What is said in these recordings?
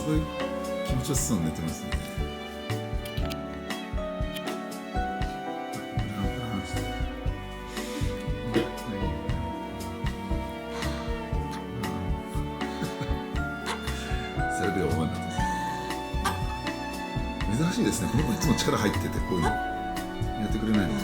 すごい気持ちよさそうに寝てますね。それでは終わんなかった。珍しいですね。この子いつも力入っててこういうのやってくれないの。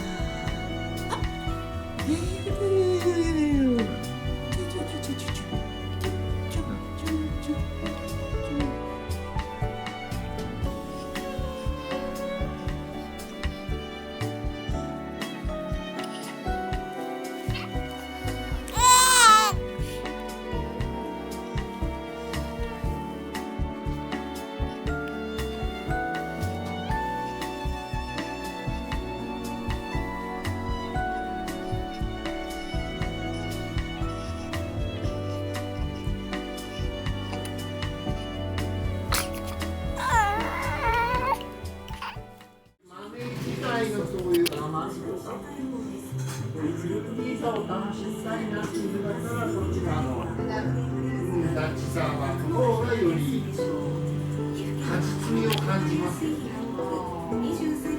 そういう甘みとか、そういうフルーティーさを楽しみたいなっていうのだったら、こっちのダッチサーバーの方がより果実味を感じますよね。